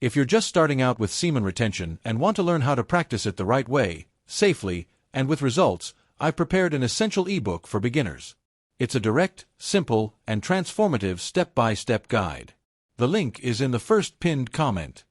If you're just starting out with semen retention and want to learn how to practice it the right way, safely, and with results, I've prepared an essential ebook for beginners. It's a direct, simple, and transformative step-by-step guide. The link is in the first pinned comment.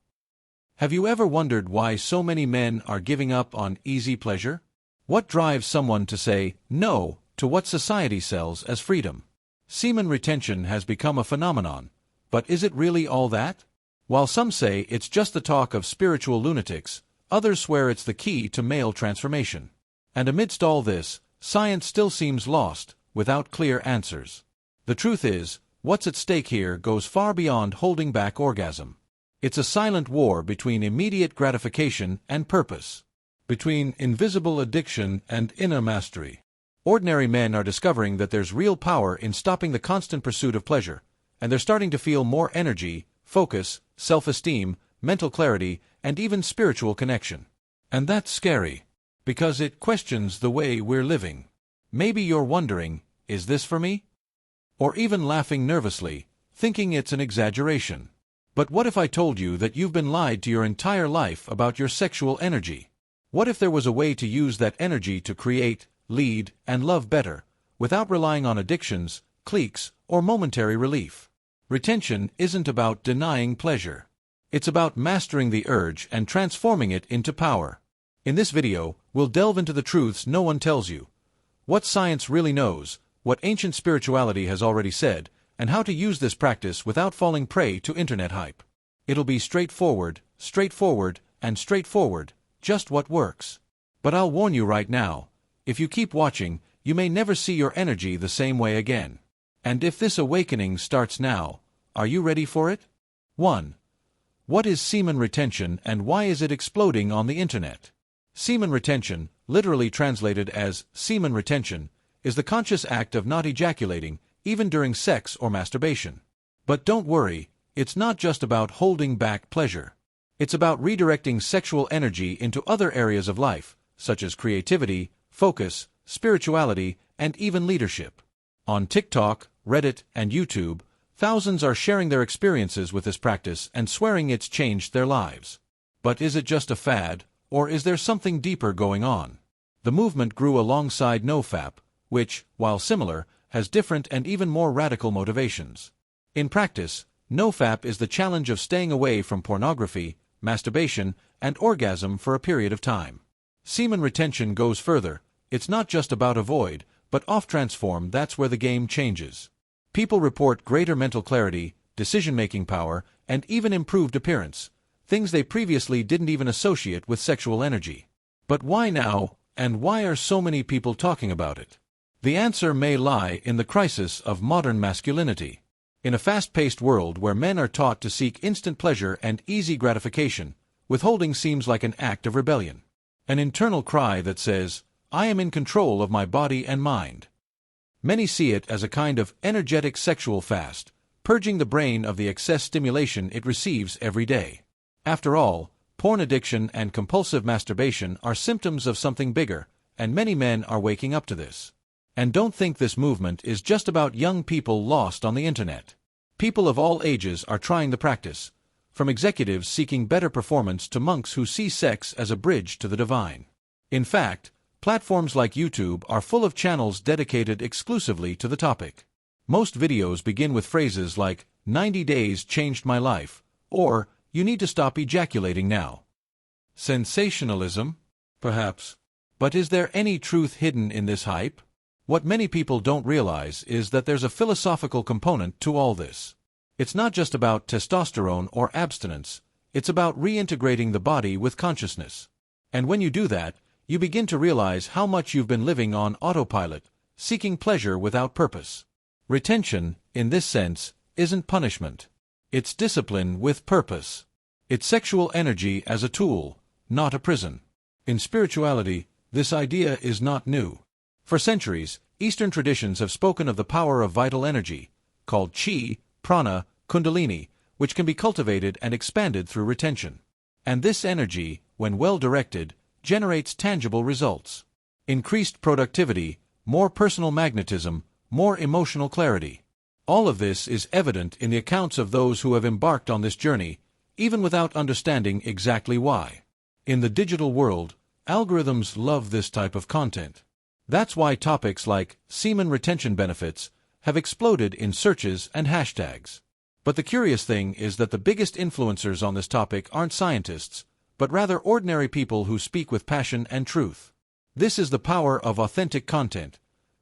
Have you ever wondered why so many men are giving up on easy pleasure? What drives someone to say no to what society sells as freedom? Semen retention has become a phenomenon, but is it really all that? While some say it's just the talk of spiritual lunatics, others swear it's the key to male transformation. And amidst all this, science still seems lost, without clear answers. The truth is, what's at stake here goes far beyond holding back orgasm. It's a silent war between immediate gratification and purpose, between invisible addiction and inner mastery. Ordinary men are discovering that there's real power in stopping the constant pursuit of pleasure, and they're starting to feel more energy, focus, self-esteem, mental clarity, and even spiritual connection. And that's scary, because it questions the way we're living. Maybe you're wondering, is this for me? Or even laughing nervously, thinking it's an exaggeration. But what if I told you that you've been lied to your entire life about your sexual energy? What if there was a way to use that energy to create, lead, and love better, without relying on addictions, cliques, or momentary relief? Retention isn't about denying pleasure. It's about mastering the urge and transforming it into power. In this video, we'll delve into the truths no one tells you, what science really knows, what ancient spirituality has already said, and how to use this practice without falling prey to internet hype. It'll be straightforward, and straightforward, just what works. But I'll warn you right now, if you keep watching, you may never see your energy the same way again. And if this awakening starts now, are you ready for it? 1. What is semen retention and why is it exploding on the internet? Semen retention, literally translated as semen retention, is the conscious act of not ejaculating, even during sex or masturbation. But don't worry, it's not just about holding back pleasure. It's about redirecting sexual energy into other areas of life, such as creativity, focus, spirituality, and even leadership. On TikTok, Reddit, and YouTube, thousands are sharing their experiences with this practice and swearing it's changed their lives. But is it just a fad, or is there something deeper going on? The movement grew alongside NoFap, which, while similar, has different and even more radical motivations. In practice, NoFap is the challenge of staying away from pornography, masturbation, and orgasm for a period of time. Semen retention goes further. It's not just about avoid, but off-transform. That's where the game changes. People report greater mental clarity, decision-making power, and even improved appearance, things they previously didn't even associate with sexual energy. But why now, and why are so many people talking about it? The answer may lie in the crisis of modern masculinity. In a fast-paced world where men are taught to seek instant pleasure and easy gratification, withholding seems like an act of rebellion. An internal cry that says, I am in control of my body and mind. Many see it as a kind of energetic sexual fast, purging the brain of the excess stimulation it receives every day. After all, porn addiction and compulsive masturbation are symptoms of something bigger, and many men are waking up to this. And don't think this movement is just about young people lost on the internet. People of all ages are trying the practice, from executives seeking better performance to monks who see sex as a bridge to the divine. In fact, platforms like YouTube are full of channels dedicated exclusively to the topic. Most videos begin with phrases like, 90 days changed my life, or, you need to stop ejaculating now. Sensationalism? Perhaps. But is there any truth hidden in this hype? What many people don't realize is that there's a philosophical component to all this. It's not just about testosterone or abstinence, it's about reintegrating the body with consciousness. And when you do that, you begin to realize how much you've been living on autopilot, seeking pleasure without purpose. Retention, in this sense, isn't punishment. It's discipline with purpose. It's sexual energy as a tool, not a prison. In spirituality, this idea is not new. For centuries, Eastern traditions have spoken of the power of vital energy, called chi, prana, kundalini, which can be cultivated and expanded through retention. And this energy, when well directed, generates tangible results. Increased productivity, more personal magnetism, more emotional clarity. All of this is evident in the accounts of those who have embarked on this journey, even without understanding exactly why. In the digital world, algorithms love this type of content. That's why topics like semen retention benefits have exploded in searches and hashtags. But the curious thing is that the biggest influencers on this topic aren't scientists, but rather ordinary people who speak with passion and truth. This is the power of authentic content,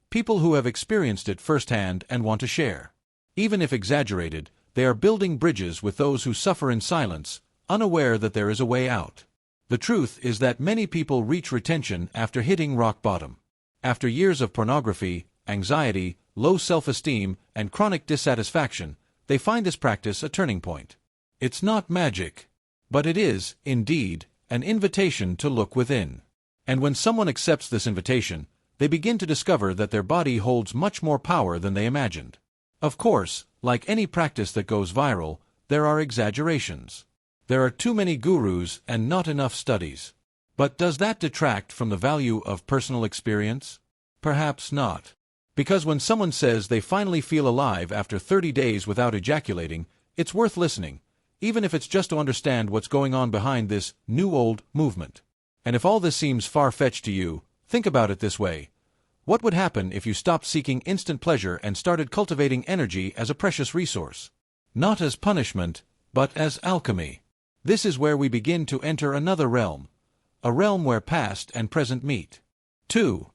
people who have experienced it firsthand and want to share. Even if exaggerated, they are building bridges with those who suffer in silence, unaware that there is a way out. The truth is that many people reach retention after hitting rock bottom. After years of pornography, anxiety, low self-esteem, and chronic dissatisfaction, they find this practice a turning point. It's not magic, but it is, indeed, an invitation to look within. And when someone accepts this invitation, they begin to discover that their body holds much more power than they imagined. Of course, like any practice that goes viral, there are exaggerations. There are too many gurus and not enough studies. But does that detract from the value of personal experience? Perhaps not. Because when someone says they finally feel alive after 30 days without ejaculating, it's worth listening, even if it's just to understand what's going on behind this new-old movement. And if all this seems far-fetched to you, think about it this way. What would happen if you stopped seeking instant pleasure and started cultivating energy as a precious resource? Not as punishment, but as alchemy. This is where we begin to enter another realm, a realm where past and present meet. 2.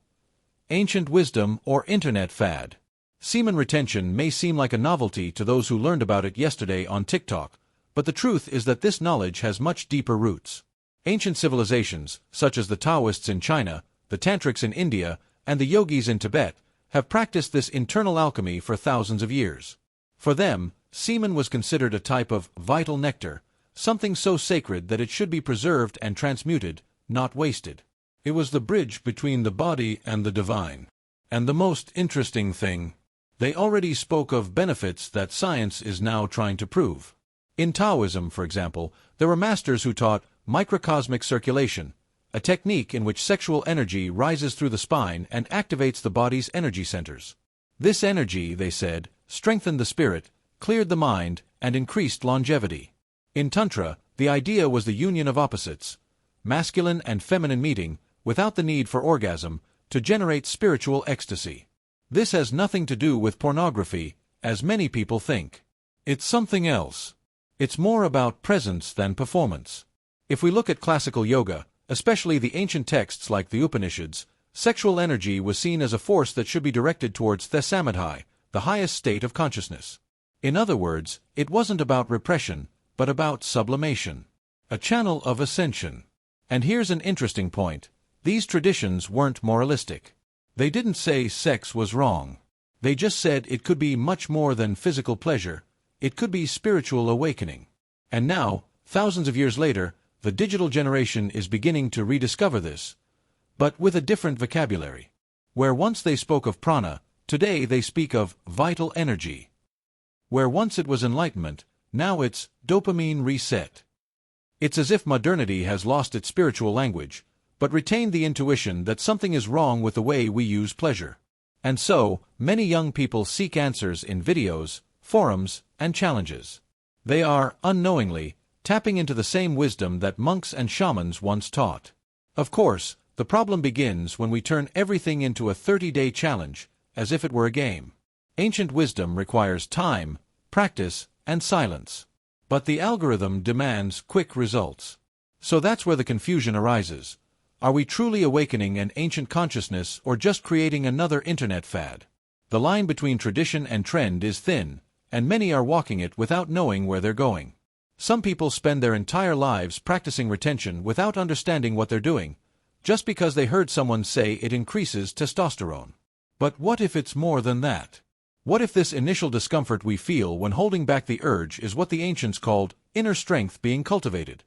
Ancient wisdom or internet fad. Semen retention may seem like a novelty to those who learned about it yesterday on TikTok, but the truth is that this knowledge has much deeper roots. Ancient civilizations, such as the Taoists in China, the Tantrics in India, and the Yogis in Tibet, have practiced this internal alchemy for thousands of years. For them, semen was considered a type of vital nectar, something so sacred that it should be preserved and transmuted, not wasted. It was the bridge between the body and the divine. And the most interesting thing, they already spoke of benefits that science is now trying to prove. In Taoism, for example, there were masters who taught microcosmic circulation, a technique in which sexual energy rises through the spine and activates the body's energy centers. This energy, they said, strengthened the spirit, cleared the mind, and increased longevity. In Tantra, the idea was the union of opposites, masculine and feminine meeting, without the need for orgasm, to generate spiritual ecstasy. This has nothing to do with pornography, as many people think. It's something else. It's more about presence than performance. If we look at classical yoga, especially the ancient texts like the Upanishads, sexual energy was seen as a force that should be directed towards thesamadhi, the highest state of consciousness. In other words, it wasn't about repression, but about sublimation. A channel of ascension. And here's an interesting point. These traditions weren't moralistic. They didn't say sex was wrong. They just said it could be much more than physical pleasure. It could be spiritual awakening. And now, thousands of years later, the digital generation is beginning to rediscover this, but with a different vocabulary. Where once they spoke of prana, today they speak of vital energy. Where once it was enlightenment, now it's dopamine reset. It's as if modernity has lost its spiritual language, but retained the intuition that something is wrong with the way we use pleasure. And so, many young people seek answers in videos, forums, and challenges. They are, unknowingly, tapping into the same wisdom that monks and shamans once taught. Of course, the problem begins when we turn everything into a 30-day challenge, as if it were a game. Ancient wisdom requires time, practice, and silence. But the algorithm demands quick results. So that's where the confusion arises. Are we truly awakening an ancient consciousness or just creating another internet fad? The line between tradition and trend is thin, and many are walking it without knowing where they're going. Some people spend their entire lives practicing retention without understanding what they're doing, just because they heard someone say it increases testosterone. But what if it's more than that? What if this initial discomfort we feel when holding back the urge is what the ancients called inner strength being cultivated?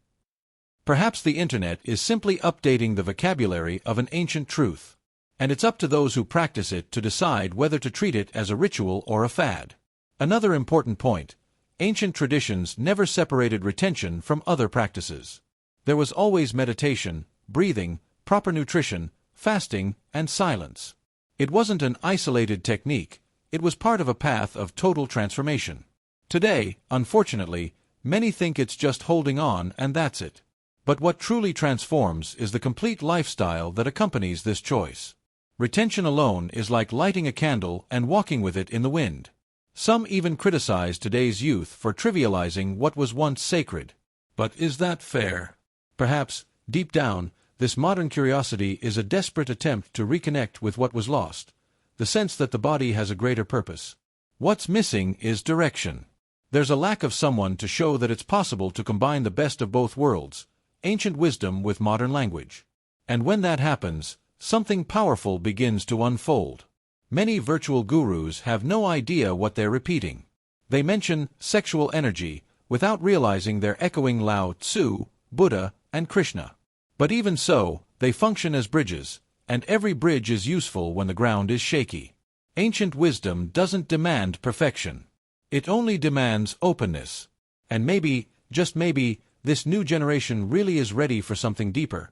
Perhaps the internet is simply updating the vocabulary of an ancient truth, and it's up to those who practice it to decide whether to treat it as a ritual or a fad. Another important point. Ancient traditions never separated retention from other practices. There was always meditation, breathing, proper nutrition, fasting, and silence. It wasn't an isolated technique, it was part of a path of total transformation. Today, unfortunately, Many think it's just holding on and that's it. But what truly transforms is the complete lifestyle that accompanies this choice. Retention alone is like lighting a candle and walking with it in the wind. Some even criticize today's youth for trivializing what was once sacred. But is that fair? Perhaps, deep down, this modern curiosity is a desperate attempt to reconnect with what was lost, the sense that the body has a greater purpose. What's missing is direction. There's a lack of someone to show that it's possible to combine the best of both worlds, ancient wisdom with modern language. And when that happens, something powerful begins to unfold. Many virtual gurus have no idea what they're repeating. They mention sexual energy without realizing they're echoing Lao Tzu, Buddha, and Krishna. But even so, they function as bridges, and every bridge is useful when the ground is shaky. Ancient wisdom doesn't demand perfection. It only demands openness. And maybe, just maybe, this new generation really is ready for something deeper,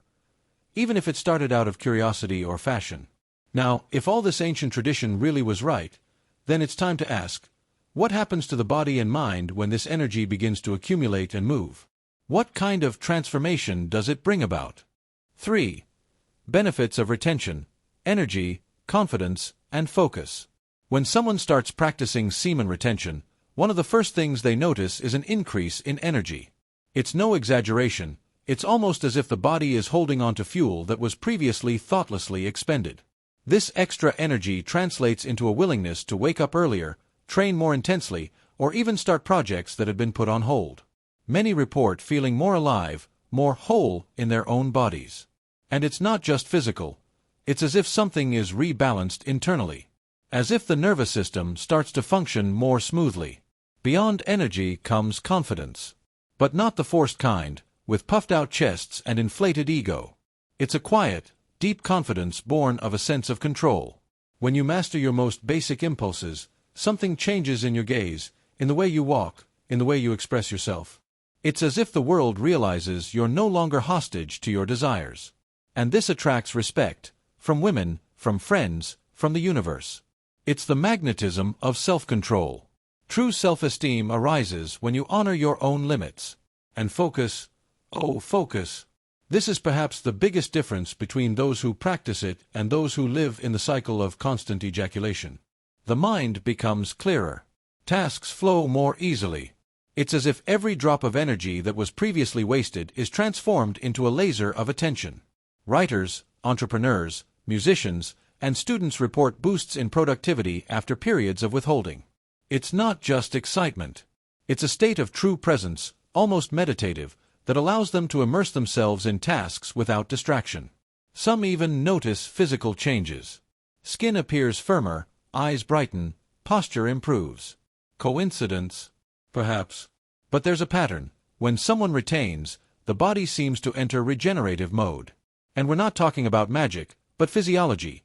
even if it started out of curiosity or fashion. Now, if all this ancient tradition really was right, then it's time to ask, what happens to the body and mind when this energy begins to accumulate and move? What kind of transformation does it bring about? 3. Benefits of retention: energy, confidence, and focus. When someone starts practicing semen retention, one of the first things they notice is an increase in energy. It's no exaggeration, it's almost as if the body is holding on to fuel that was previously thoughtlessly expended. This extra energy translates into a willingness to wake up earlier, train more intensely, or even start projects that had been put on hold. Many report feeling more alive, more whole in their own bodies. And it's not just physical. It's as if something is rebalanced internally. As if the nervous system starts to function more smoothly. Beyond energy comes confidence. But not the forced kind, with puffed-out chests and inflated ego. It's a quiet, deep confidence born of a sense of control. When you master your most basic impulses, something changes in your gaze, in the way you walk, in the way you express yourself. It's as if the world realizes you're no longer hostage to your desires. And this attracts respect, from women, from friends, from the universe. It's the magnetism of self-control. True self-esteem arises when you honor your own limits. And focus, oh focus. This is perhaps the biggest difference between those who practice it and those who live in the cycle of constant ejaculation. The mind becomes clearer. Tasks flow more easily. It's as if every drop of energy that was previously wasted is transformed into a laser of attention. Writers, entrepreneurs, musicians, and students report boosts in productivity after periods of withholding. It's not just excitement. It's a state of true presence, almost meditative, that allows them to immerse themselves in tasks without distraction. Some even notice physical changes. Skin appears firmer, eyes brighten, posture improves. Coincidence? Perhaps. But there's a pattern. When someone retains, the body seems to enter regenerative mode. And we're not talking about magic, but physiology.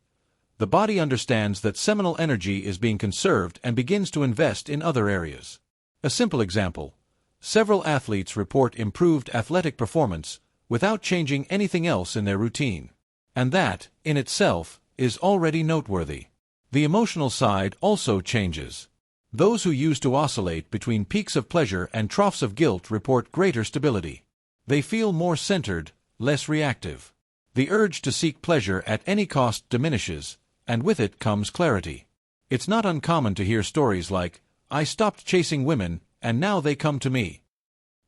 The body understands that seminal energy is being conserved and begins to invest in other areas. A simple example. Several athletes report improved athletic performance without changing anything else in their routine. And that, in itself, is already noteworthy. The emotional side also changes. Those who used to oscillate between peaks of pleasure and troughs of guilt report greater stability. They feel more centered, less reactive. The urge to seek pleasure at any cost diminishes, and with it comes clarity. It's not uncommon to hear stories like, "I stopped chasing women, and now they come to me."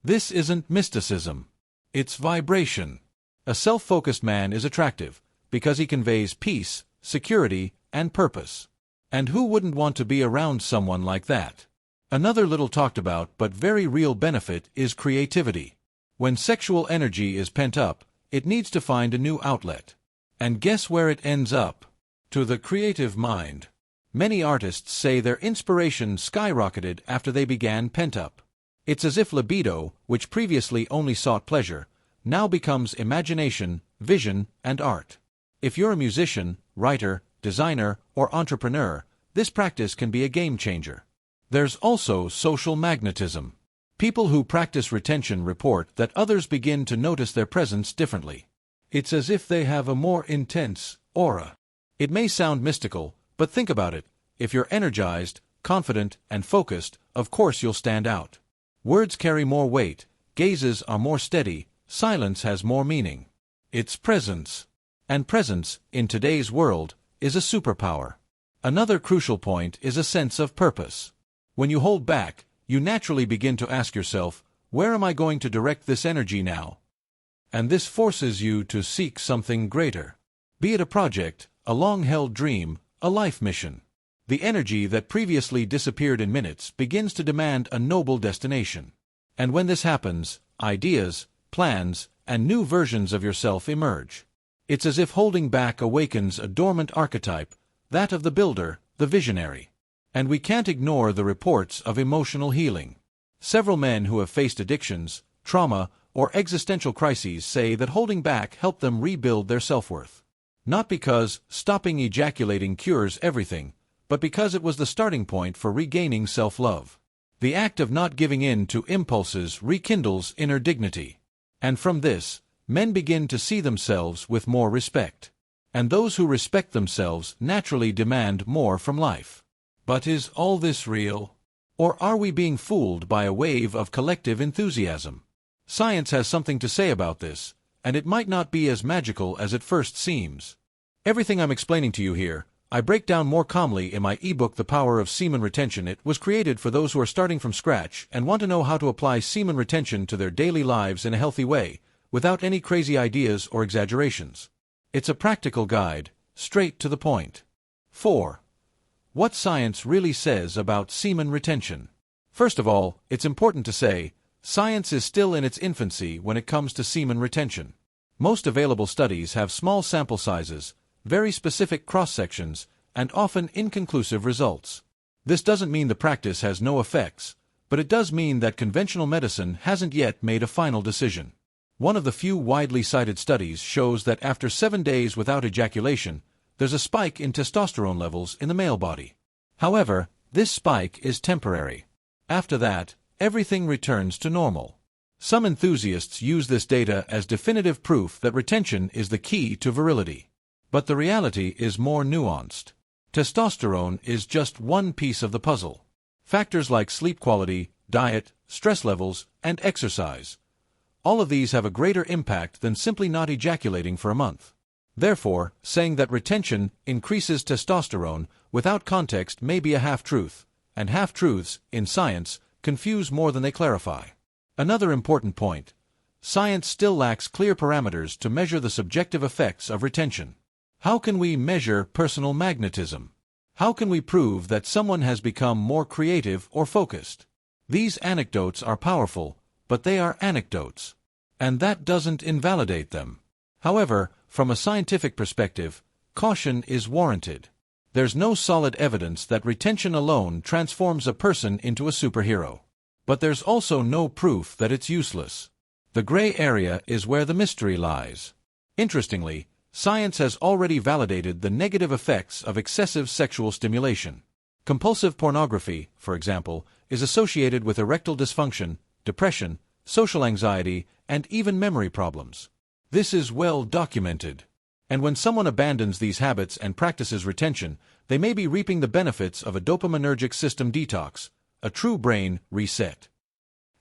This isn't mysticism. It's vibration. A self-focused man is attractive, because he conveys peace, security, and purpose. And who wouldn't want to be around someone like that? Another little talked about but very real benefit is creativity. When sexual energy is pent up, it needs to find a new outlet. And guess where it ends up? To the creative mind. Many artists say their inspiration skyrocketed after they began pent up. It's as if libido, which previously only sought pleasure, now becomes imagination, vision, and art. If you're a musician, writer, designer, or entrepreneur, this practice can be a game changer. There's also social magnetism. People who practice retention report that others begin to notice their presence differently. It's as if they have a more intense aura. It may sound mystical, but think about it. If you're energized, confident, and focused, of course you'll stand out. Words carry more weight, gazes are more steady, silence has more meaning. It's presence. And presence, in today's world, is a superpower. Another crucial point is a sense of purpose. When you hold back, you naturally begin to ask yourself, where am I going to direct this energy now? And this forces you to seek something greater. Be it a project, a long-held dream, a life mission. The energy that previously disappeared in minutes begins to demand a noble destination. And when this happens, ideas, plans, and new versions of yourself emerge. It's as if holding back awakens a dormant archetype, that of the builder, the visionary. And we can't ignore the reports of emotional healing. Several men who have faced addictions, trauma, or existential crises say that holding back helped them rebuild their self-worth. Not because stopping ejaculating cures everything, but because it was the starting point for regaining self-love. The act of not giving in to impulses rekindles inner dignity. And from this, men begin to see themselves with more respect. And those who respect themselves naturally demand more from life. But is all this real? Or are we being fooled by a wave of collective enthusiasm? Science has something to say about this, and it might not be as magical as it first seems. Everything I'm explaining to you here, I break down more calmly in my ebook The Power of Semen Retention. It was created for those who are starting from scratch and want to know how to apply semen retention to their daily lives in a healthy way, without any crazy ideas or exaggerations. It's a practical guide, straight to the point. 4. What science really says about semen retention. First of all, it's important to say, science is still in its infancy when it comes to semen retention. Most available studies have small sample sizes, very specific cross-sections, and often inconclusive results. This doesn't mean the practice has no effects, but it does mean that conventional medicine hasn't yet made a final decision. One of the few widely cited studies shows that after 7 days without ejaculation, there's a spike in testosterone levels in the male body. However, this spike is temporary. After that, everything returns to normal. Some enthusiasts use this data as definitive proof that retention is the key to virility. But the reality is more nuanced. Testosterone is just one piece of the puzzle. Factors like sleep quality, diet, stress levels, and exercise. All of these have a greater impact than simply not ejaculating for a month. Therefore, saying that retention increases testosterone without context may be a half-truth, and half-truths, in science, confuse more than they clarify. Another important point. Science still lacks clear parameters to measure the subjective effects of retention. How can we measure personal magnetism? How can we prove that someone has become more creative or focused? These anecdotes are powerful, but they are anecdotes. And that doesn't invalidate them. However, from a scientific perspective, caution is warranted. There's no solid evidence that retention alone transforms a person into a superhero. But there's also no proof that it's useless. The gray area is where the mystery lies. Interestingly, science has already validated the negative effects of excessive sexual stimulation. Compulsive pornography, for example, is associated with erectile dysfunction, depression, social anxiety, and even memory problems. This is well documented. And when someone abandons these habits and practices retention, they may be reaping the benefits of a dopaminergic system detox, a true brain reset.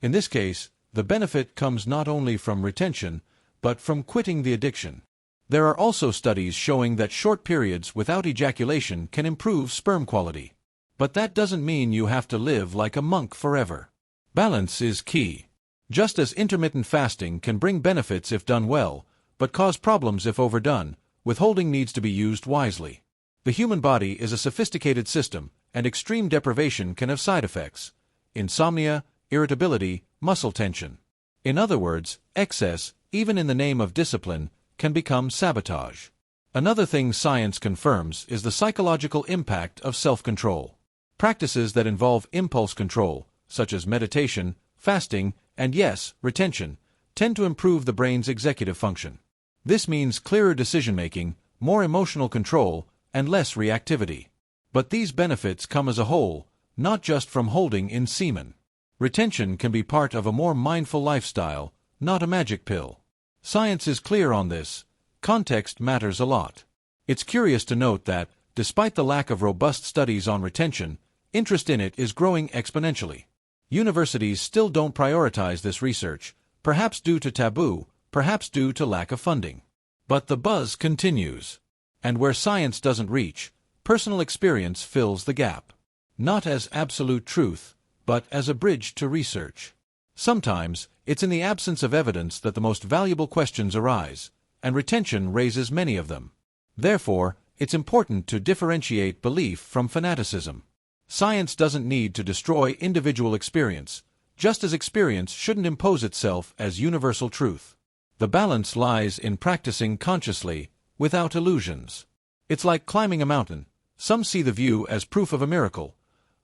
In this case, the benefit comes not only from retention, but from quitting the addiction. There are also studies showing that short periods without ejaculation can improve sperm quality. But that doesn't mean you have to live like a monk forever. Balance is key. Just as intermittent fasting can bring benefits if done well, but cause problems if overdone, withholding needs to be used wisely. The human body is a sophisticated system, and extreme deprivation can have side effects: insomnia, irritability, muscle tension. In other words, excess, even in the name of discipline, can become sabotage. Another thing science confirms is the psychological impact of self-control. Practices that involve impulse control, such as meditation, fasting, and yes, retention, tend to improve the brain's executive function. This means clearer decision-making, more emotional control, and less reactivity. But these benefits come as a whole, not just from holding in semen. Retention can be part of a more mindful lifestyle, not a magic pill. Science is clear on this. Context matters a lot. It's curious to note that, despite the lack of robust studies on retention, interest in it is growing exponentially. Universities still don't prioritize this research, perhaps due to taboo, perhaps due to lack of funding. But the buzz continues. And where science doesn't reach, personal experience fills the gap. Not as absolute truth, but as a bridge to research. Sometimes, it's in the absence of evidence that the most valuable questions arise, and retention raises many of them. Therefore, it's important to differentiate belief from fanaticism. Science doesn't need to destroy individual experience, just as experience shouldn't impose itself as universal truth. The balance lies in practicing consciously, without illusions. It's like climbing a mountain. Some see the view as proof of a miracle.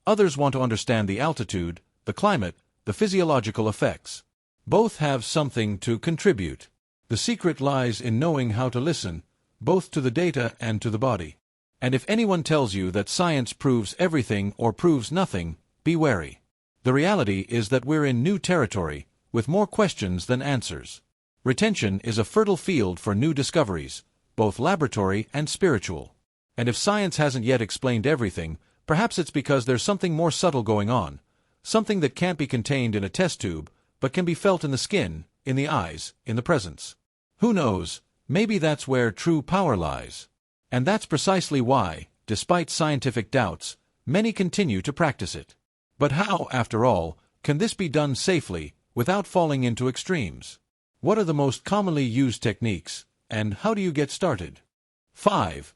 Others want to understand the altitude, the climate, the physiological effects. Both have something to contribute. The secret lies in knowing how to listen, both to the data and to the body. And if anyone tells you that science proves everything or proves nothing, be wary. The reality is that we're in new territory, with more questions than answers. Retention is a fertile field for new discoveries, both laboratory and spiritual. And if science hasn't yet explained everything, perhaps it's because there's something more subtle going on, something that can't be contained in a test tube, but can be felt in the skin, in the eyes, in the presence. Who knows, maybe that's where true power lies. And that's precisely why, despite scientific doubts, many continue to practice it. But how, after all, can this be done safely, without falling into extremes? What are the most commonly used techniques, and how do you get started? 5.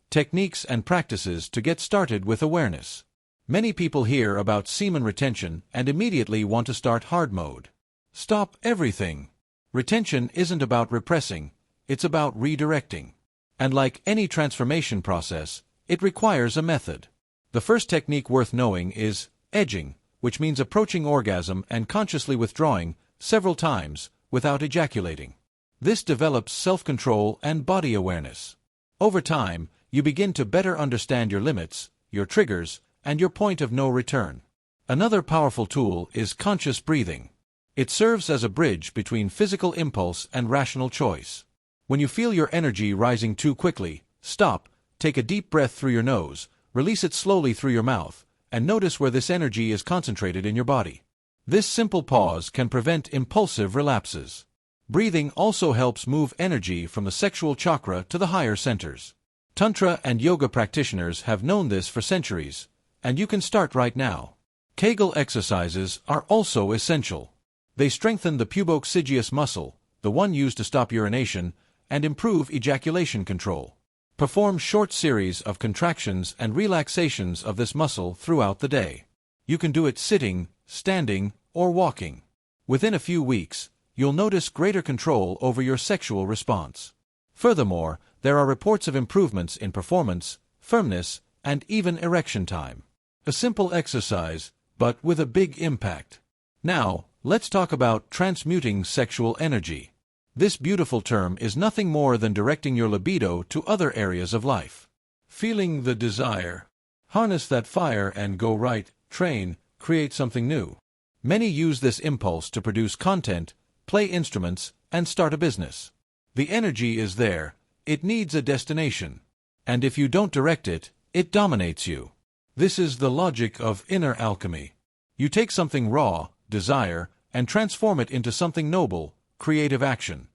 Techniques and practices to get started with awareness. Many people hear about semen retention and immediately want to start hard mode. Stop everything. Retention isn't about repressing, it's about redirecting. And like any transformation process, it requires a method. The first technique worth knowing is edging, which means approaching orgasm and consciously withdrawing several times without ejaculating. This develops self-control and body awareness. Over time, you begin to better understand your limits, your triggers, and your point of no return. Another powerful tool is conscious breathing. It serves as a bridge between physical impulse and rational choice. When you feel your energy rising too quickly, stop, take a deep breath through your nose, release it slowly through your mouth, and notice where this energy is concentrated in your body. This simple pause can prevent impulsive relapses. Breathing also helps move energy from the sexual chakra to the higher centers. Tantra and yoga practitioners have known this for centuries, and you can start right now. Kegel exercises are also essential. They strengthen the pubococcygeus muscle, the one used to stop urination, and improve ejaculation control. Perform short series of contractions and relaxations of this muscle throughout the day. You can do it sitting, standing, or walking. Within a few weeks, you'll notice greater control over your sexual response. Furthermore, there are reports of improvements in performance, firmness, and even erection time. A simple exercise, but with a big impact. Now, let's talk about transmuting sexual energy. This beautiful term is nothing more than directing your libido to other areas of life. Feeling the desire. Harness that fire and go right, train, create something new. Many use this impulse to produce content, play instruments, and start a business. The energy is there, it needs a destination. And if you don't direct it, it dominates you. This is the logic of inner alchemy. You take something raw, desire, and transform it into something noble, creative action.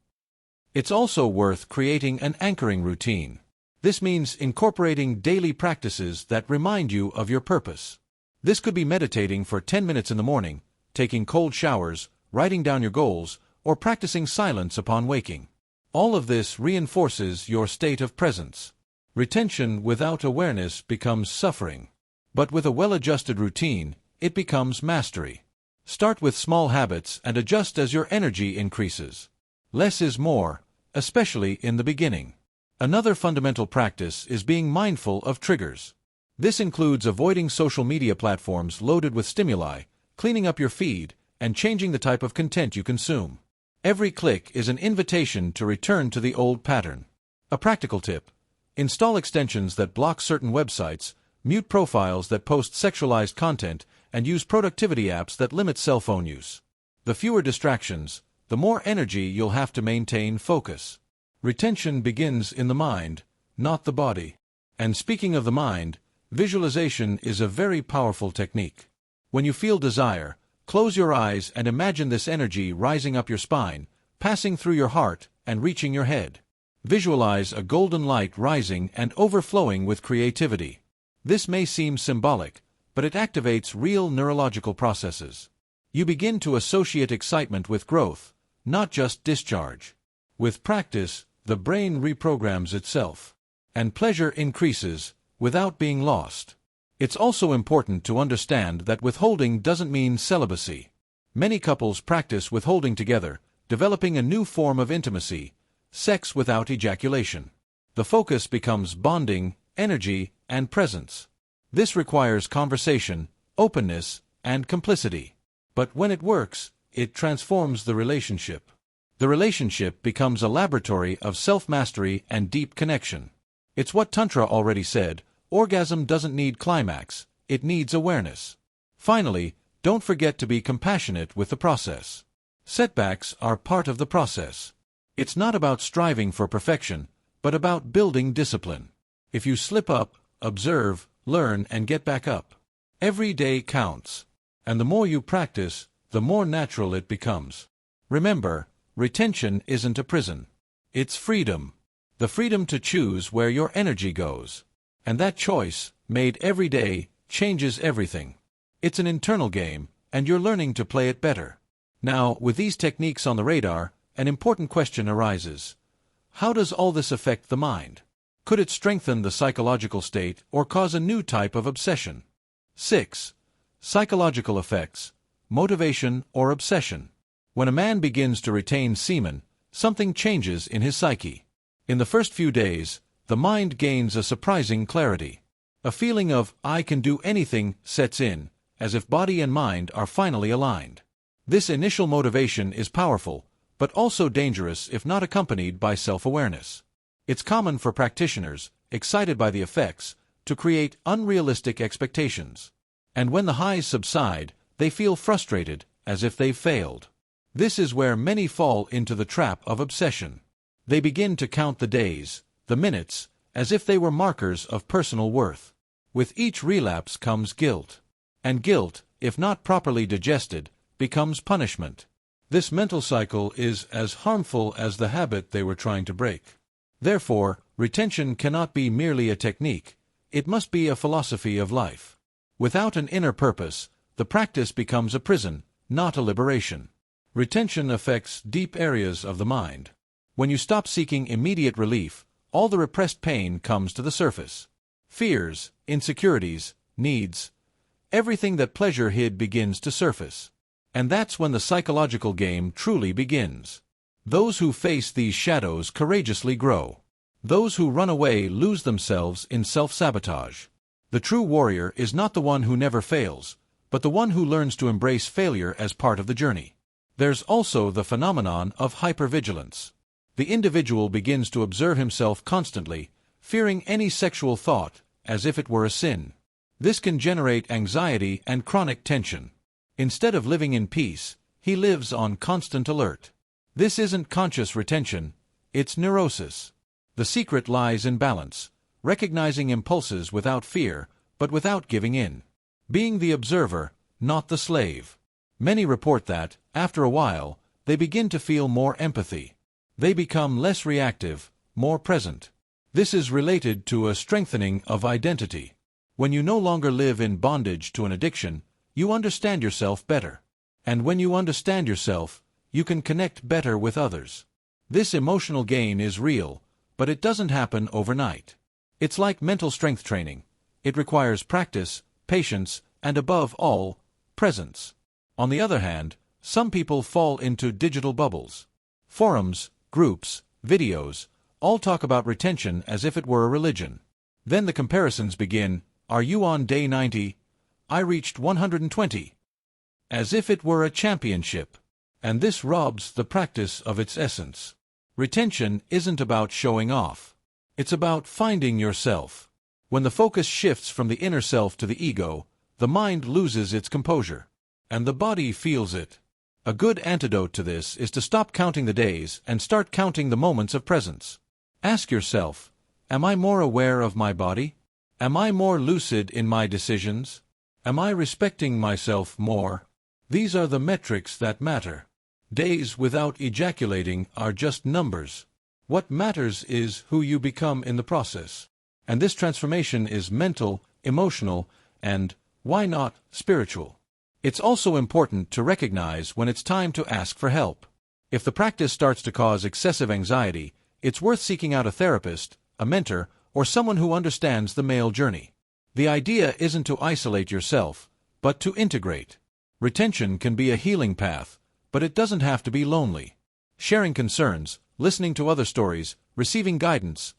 It's also worth creating an anchoring routine. This means incorporating daily practices that remind you of your purpose. This could be meditating for 10 minutes in the morning, taking cold showers, writing down your goals, or practicing silence upon waking. All of this reinforces your state of presence. Retention without awareness becomes suffering. But with a well-adjusted routine, it becomes mastery. Start with small habits and adjust as your energy increases. Less is more, especially in the beginning. Another fundamental practice is being mindful of triggers. This includes avoiding social media platforms loaded with stimuli, cleaning up your feed, and changing the type of content you consume. Every click is an invitation to return to the old pattern. A practical tip: install extensions that block certain websites, mute profiles that post sexualized content, and use productivity apps that limit cell phone use. The fewer distractions, the more energy you'll have to maintain focus. Retention begins in the mind, not the body. And speaking of the mind, visualization is a very powerful technique. When you feel desire, Close your eyes and imagine this energy rising up your spine, passing through your heart and reaching your head. Visualize a golden light rising and overflowing with creativity. This may seem symbolic, but it activates real neurological processes. You begin to associate excitement with growth, not just discharge. With practice, the brain reprograms itself, and pleasure increases without being lost. It's also important to understand that withholding doesn't mean celibacy. Many couples practice withholding together, developing a new form of intimacy, sex without ejaculation. The focus becomes bonding, energy, and presence. This requires conversation, openness, and complicity. But when it works, it transforms the relationship. The relationship becomes a laboratory of self-mastery and deep connection. It's what Tantra already said: orgasm doesn't need climax, it needs awareness. Finally, don't forget to be compassionate with the process. Setbacks are part of the process. It's not about striving for perfection, but about building discipline. If you slip up, observe, learn, and get back up. Every day counts. And the more you practice, the more natural it becomes. Remember, retention isn't a prison. It's freedom. The freedom to choose where your energy goes. And that choice, made every day, changes everything. It's an internal game, and you're learning to play it better. Now, with these techniques on the radar, an important question arises. How does all this affect the mind? Could it strengthen the psychological state or cause a new type of obsession? 6. Psychological effects, motivation or obsession. When a man begins to retain semen, something changes in his psyche. In the first few days, the mind gains a surprising clarity. A feeling of "I can do anything" sets in, as if body and mind are finally aligned. This initial motivation is powerful, but also dangerous if not accompanied by self-awareness. It's common for practitioners, excited by the effects, to create unrealistic expectations. And when the highs subside, they feel frustrated, as if they've failed. This is where many fall into the trap of obsession. They begin to count the days, the minutes, as if they were markers of personal worth. With each relapse comes guilt. And guilt, if not properly digested, becomes punishment. This mental cycle is as harmful as the habit they were trying to break. Therefore, retention cannot be merely a technique, it must be a philosophy of life. Without an inner purpose, the practice becomes a prison, not a liberation. Retention affects deep areas of the mind. When you stop seeking immediate relief, all the repressed pain comes to the surface. Fears, insecurities, needs, everything that pleasure hid begins to surface. And that's when the psychological game truly begins. Those who face these shadows courageously grow. Those who run away lose themselves in self-sabotage. The true warrior is not the one who never fails, but the one who learns to embrace failure as part of the journey. There's also the phenomenon of hypervigilance. The individual begins to observe himself constantly, fearing any sexual thought, as if it were a sin. This can generate anxiety and chronic tension. Instead of living in peace, he lives on constant alert. This isn't conscious retention, it's neurosis. The secret lies in balance, recognizing impulses without fear, but without giving in. Being the observer, not the slave. Many report that, after a while, they begin to feel more empathy. They become less reactive, more present. This is related to a strengthening of identity. When you no longer live in bondage to an addiction, you understand yourself better. And when you understand yourself, you can connect better with others. This emotional gain is real, but it doesn't happen overnight. It's like mental strength training. It requires practice, patience, and above all, presence. On the other hand, some people fall into digital bubbles. Forums, groups, videos, all talk about retention as if it were a religion. Then the comparisons begin. Are you on day 90? I reached 120. As if it were a championship. And this robs the practice of its essence. Retention isn't about showing off. It's about finding yourself. When the focus shifts from the inner self to the ego, the mind loses its composure. And the body feels it. A good antidote to this is to stop counting the days and start counting the moments of presence. Ask yourself, am I more aware of my body? Am I more lucid in my decisions? Am I respecting myself more? These are the metrics that matter. Days without ejaculating are just numbers. What matters is who you become in the process. And this transformation is mental, emotional, and, why not, spiritual. It's also important to recognize when it's time to ask for help. If the practice starts to cause excessive anxiety, it's worth seeking out a therapist, a mentor, or someone who understands the male journey. The idea isn't to isolate yourself, but to integrate. Retention can be a healing path, but it doesn't have to be lonely. Sharing concerns, listening to other stories, receiving guidance,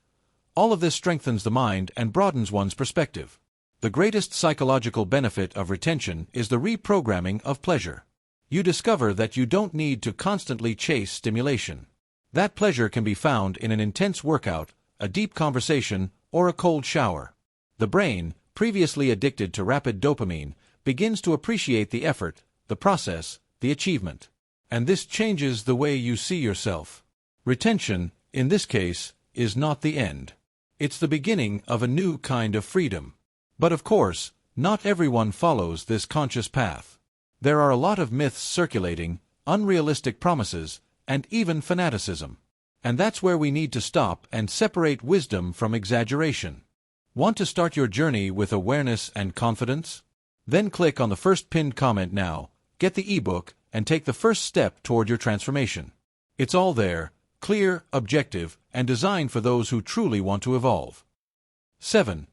all of this strengthens the mind and broadens one's perspective. The greatest psychological benefit of retention is the reprogramming of pleasure. You discover that you don't need to constantly chase stimulation. That pleasure can be found in an intense workout, a deep conversation, or a cold shower. The brain, previously addicted to rapid dopamine, begins to appreciate the effort, the process, the achievement. And this changes the way you see yourself. Retention, in this case, is not the end. It's the beginning of a new kind of freedom. But of course, not everyone follows this conscious path. There are a lot of myths circulating, unrealistic promises, and even fanaticism. And that's where we need to stop and separate wisdom from exaggeration. Want to start your journey with awareness and confidence? Then click on the first pinned comment now, get the ebook, and take the first step toward your transformation. It's all there, clear, objective, and designed for those who truly want to evolve. 7.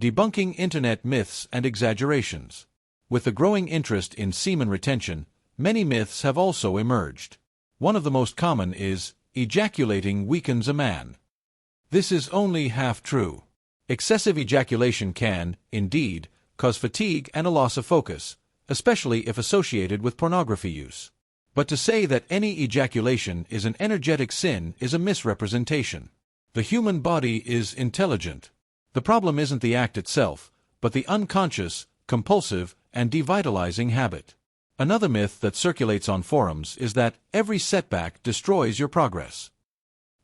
Debunking Internet Myths and Exaggerations. With the growing interest in semen retention, many myths have also emerged. One of the most common is, ejaculating weakens a man. This is only half true. Excessive ejaculation can, indeed, cause fatigue and a loss of focus, especially if associated with pornography use. But to say that any ejaculation is an energetic sin is a misrepresentation. The human body is intelligent. The problem isn't the act itself, but the unconscious, compulsive, and devitalizing habit. Another myth that circulates on forums is that every setback destroys your progress.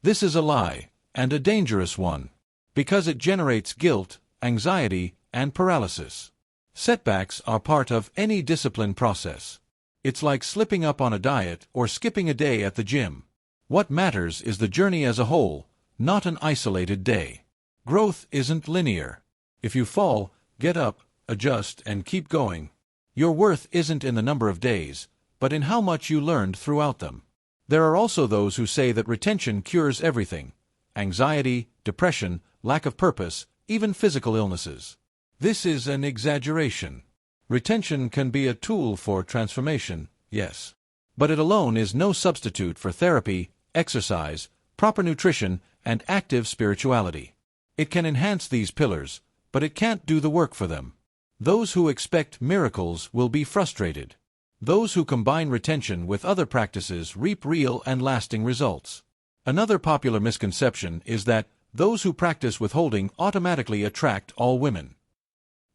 This is a lie, and a dangerous one, because it generates guilt, anxiety, and paralysis. Setbacks are part of any discipline process. It's like slipping up on a diet or skipping a day at the gym. What matters is the journey as a whole, not an isolated day. Growth isn't linear. If you fall, get up, adjust, and keep going. Your worth isn't in the number of days, but in how much you learned throughout them. There are also those who say that retention cures everything: anxiety, depression, lack of purpose, even physical illnesses. This is an exaggeration. Retention can be a tool for transformation, yes. But it alone is no substitute for therapy, exercise, proper nutrition, and active spirituality. It can enhance these pillars, but it can't do the work for them. Those who expect miracles will be frustrated. Those who combine retention with other practices reap real and lasting results. Another popular misconception is that those who practice withholding automatically attract all women.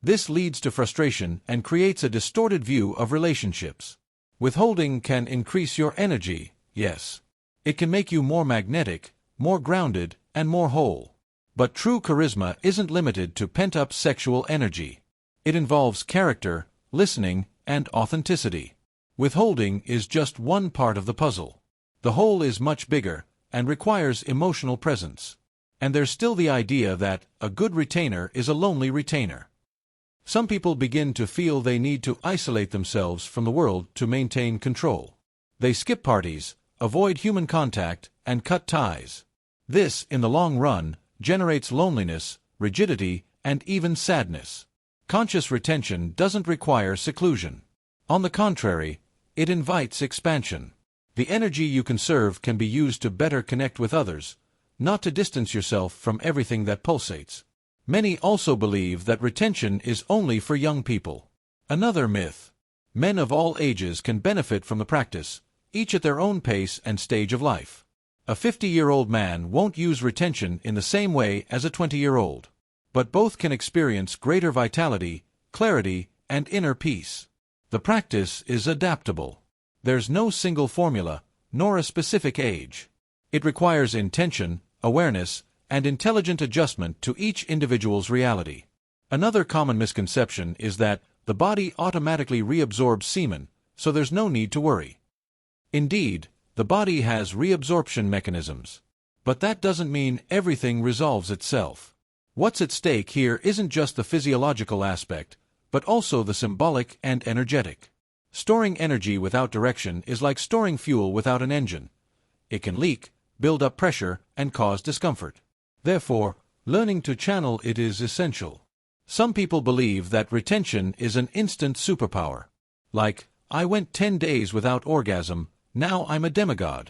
This leads to frustration and creates a distorted view of relationships. Withholding can increase your energy, yes. It can make you more magnetic, more grounded, and more whole. But true charisma isn't limited to pent-up sexual energy. It involves character, listening, and authenticity. Withholding is just one part of the puzzle. The whole is much bigger and requires emotional presence. And there's still the idea that a good retainer is a lonely retainer. Some people begin to feel they need to isolate themselves from the world to maintain control. They skip parties, avoid human contact, and cut ties. This, in the long run, generates loneliness, rigidity, and even sadness. Conscious retention doesn't require seclusion. On the contrary, it invites expansion. The energy you conserve can be used to better connect with others, not to distance yourself from everything that pulsates. Many also believe that retention is only for young people. Another myth. Men of all ages can benefit from the practice, each at their own pace and stage of life. A 50-year-old man won't use retention in the same way as a 20-year-old. But both can experience greater vitality, clarity, and inner peace. The practice is adaptable. There's no single formula, nor a specific age. It requires intention, awareness, and intelligent adjustment to each individual's reality. Another common misconception is that the body automatically reabsorbs semen, so there's no need to worry. Indeed, the body has reabsorption mechanisms. But that doesn't mean everything resolves itself. What's at stake here isn't just the physiological aspect, but also the symbolic and energetic. Storing energy without direction is like storing fuel without an engine. It can leak, build up pressure, and cause discomfort. Therefore, learning to channel it is essential. Some people believe that retention is an instant superpower. Like, I went 10 days without orgasm, now I'm a demigod.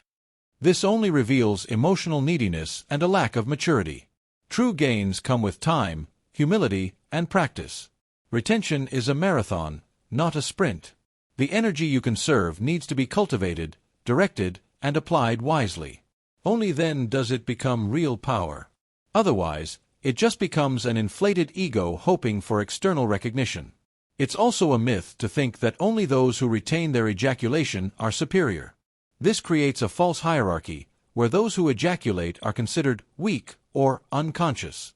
This only reveals emotional neediness and a lack of maturity. True gains come with time, humility, and practice. Retention is a marathon, not a sprint. The energy you conserve needs to be cultivated, directed, and applied wisely. Only then does it become real power. Otherwise, it just becomes an inflated ego hoping for external recognition. It's also a myth to think that only those who retain their ejaculation are superior. This creates a false hierarchy, where those who ejaculate are considered weak or unconscious.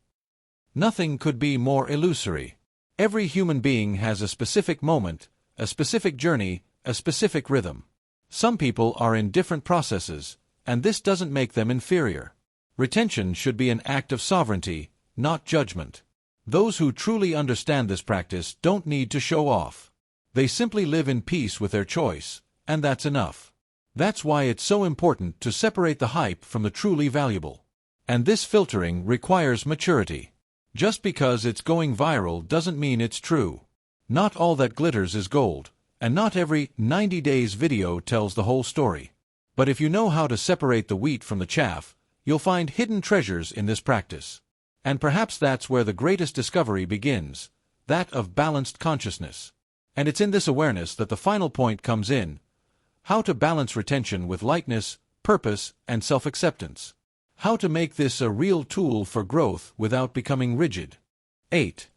Nothing could be more illusory. Every human being has a specific moment, a specific journey, a specific rhythm. Some people are in different processes, and this doesn't make them inferior. Retention should be an act of sovereignty, not judgment. Those who truly understand this practice don't need to show off. They simply live in peace with their choice, and that's enough. That's why it's so important to separate the hype from the truly valuable. And this filtering requires maturity. Just because it's going viral doesn't mean it's true. Not all that glitters is gold, and not every 90 days video tells the whole story. But if you know how to separate the wheat from the chaff, you'll find hidden treasures in this practice. And perhaps that's where the greatest discovery begins, that of balanced consciousness. And it's in this awareness that the final point comes in: how to balance retention with lightness, purpose, and self-acceptance. How to make this a real tool for growth without becoming rigid. 8.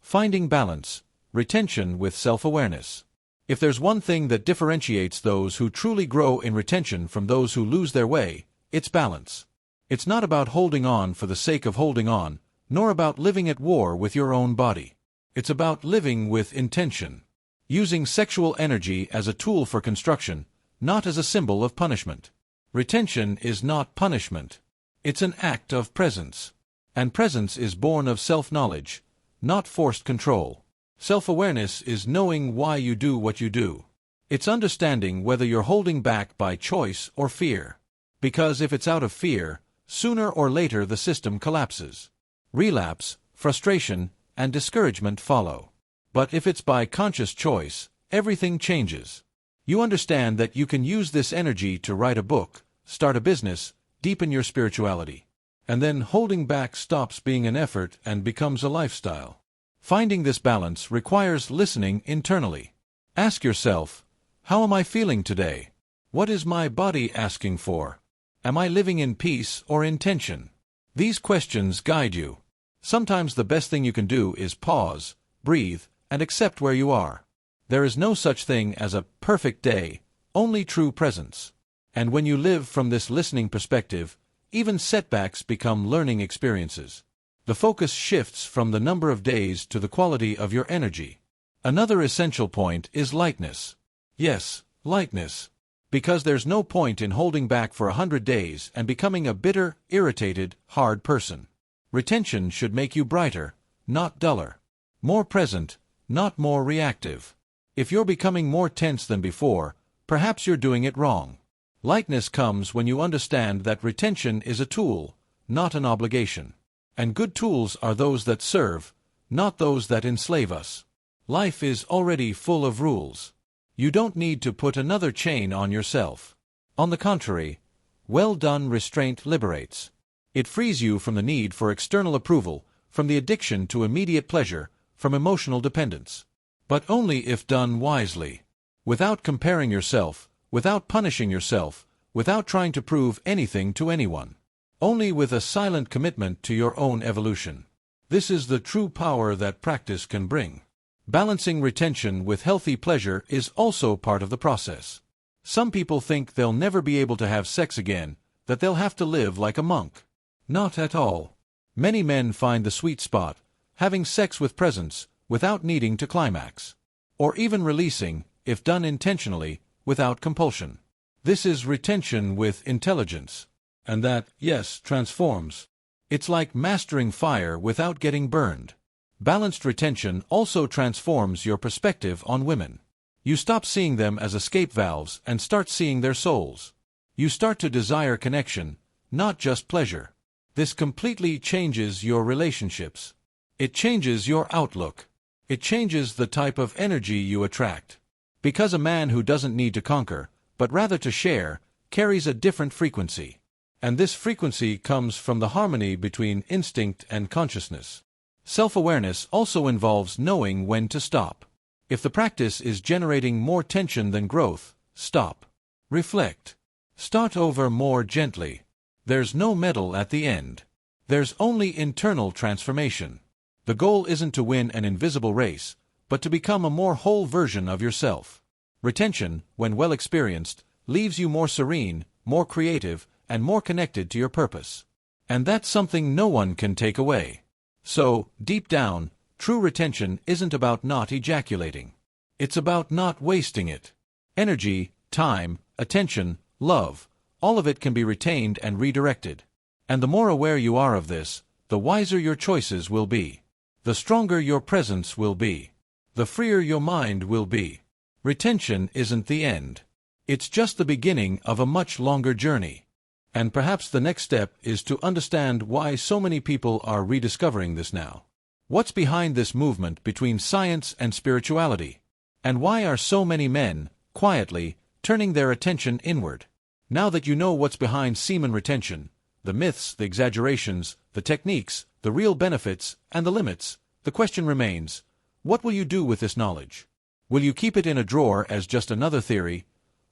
Finding balance, retention with self-awareness. If there's one thing that differentiates those who truly grow in retention from those who lose their way, it's balance. It's not about holding on for the sake of holding on, nor about living at war with your own body. It's about living with intention. Using sexual energy as a tool for construction, not as a symbol of punishment. Retention is not punishment. It's an act of presence. And presence is born of self-knowledge, not forced control. Self-awareness is knowing why you do what you do. It's understanding whether you're holding back by choice or fear. Because if it's out of fear, sooner or later the system collapses. Relapse, frustration, and discouragement follow. But if it's by conscious choice, everything changes. You understand that you can use this energy to write a book, start a business, deepen your spirituality. And then holding back stops being an effort and becomes a lifestyle. Finding this balance requires listening internally. Ask yourself, how am I feeling today? What is my body asking for? Am I living in peace or in tension? These questions guide you. Sometimes the best thing you can do is pause, breathe, and accept where you are. There is no such thing as a perfect day, only true presence. And when you live from this listening perspective, even setbacks become learning experiences. The focus shifts from the number of days to the quality of your energy. Another essential point is lightness. Yes, lightness. Because there's no point in holding back for 100 days and becoming a bitter, irritated, hard person. Retention should make you brighter, not duller. More present, not more reactive. If you're becoming more tense than before, perhaps you're doing it wrong. Lightness comes when you understand that retention is a tool, not an obligation. And good tools are those that serve, not those that enslave us. Life is already full of rules. You don't need to put another chain on yourself. On the contrary, well-done restraint liberates. It frees you from the need for external approval, from the addiction to immediate pleasure, from emotional dependence. But only if done wisely. Without comparing yourself, without punishing yourself, without trying to prove anything to anyone. Only with a silent commitment to your own evolution. This is the true power that practice can bring. Balancing retention with healthy pleasure is also part of the process. Some people think they'll never be able to have sex again, that they'll have to live like a monk. Not at all. Many men find the sweet spot, having sex with presence, without needing to climax. Or even releasing, if done intentionally, without compulsion. This is retention with intelligence. And that, yes, transforms. It's like mastering fire without getting burned. Balanced retention also transforms your perspective on women. You stop seeing them as escape valves and start seeing their souls. You start to desire connection, not just pleasure. This completely changes your relationships. It changes your outlook. It changes the type of energy you attract. Because a man who doesn't need to conquer, but rather to share, carries a different frequency. And this frequency comes from the harmony between instinct and consciousness. Self-awareness also involves knowing when to stop. If the practice is generating more tension than growth, stop. Reflect. Start over more gently. There's no medal at the end. There's only internal transformation. The goal isn't to win an invisible race, but to become a more whole version of yourself. Retention, when well experienced, leaves you more serene, more creative, and more connected to your purpose. And that's something no one can take away. So, deep down, true retention isn't about not ejaculating. It's about not wasting it. Energy, time, attention, love, all of it can be retained and redirected. And the more aware you are of this, the wiser your choices will be. The stronger your presence will be. The freer your mind will be. Retention isn't the end. It's just the beginning of a much longer journey. And perhaps the next step is to understand why so many people are rediscovering this now. What's behind this movement between science and spirituality? And why are so many men, quietly, turning their attention inward? Now that you know what's behind semen retention, the myths, the exaggerations, the techniques, the real benefits, and the limits, the question remains, what will you do with this knowledge? Will you keep it in a drawer as just another theory,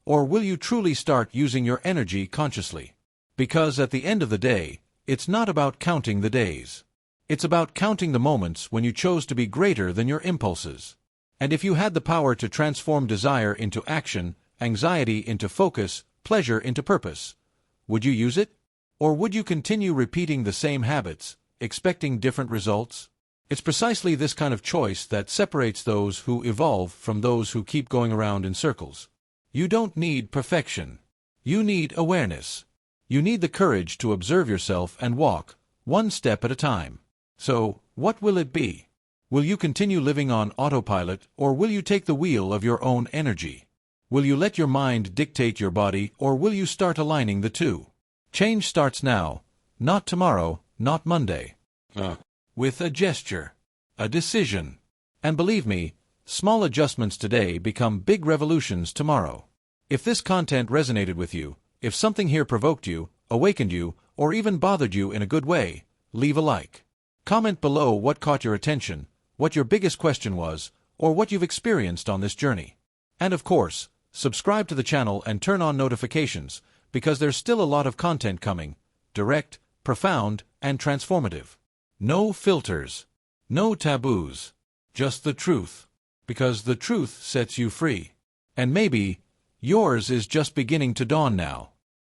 or will you truly start using your energy consciously? Because at the end of the day, it's not about counting the days. It's about counting the moments when you chose to be greater than your impulses. And if you had the power to transform desire into action, anxiety into focus, pleasure into purpose, would you use it? Or would you continue repeating the same habits, expecting different results? It's precisely this kind of choice that separates those who evolve from those who keep going around in circles. You don't need perfection. You need awareness. You need the courage to observe yourself and walk, one step at a time. So, what will it be? Will you continue living on autopilot, or will you take the wheel of your own energy? Will you let your mind dictate your body, or will you start aligning the two? Change starts now, not tomorrow, not Monday. With a gesture, a decision. And believe me, small adjustments today become big revolutions tomorrow. If this content resonated with you, if something here provoked you, awakened you, or even bothered you in a good way, leave a like. Comment below what caught your attention, what your biggest question was, or what you've experienced on this journey. And of course, subscribe to the channel and turn on notifications, because there's still a lot of content coming, direct, profound, and transformative. No filters, no taboos, just the truth, because the truth sets you free. And maybe, yours is just beginning to dawn now.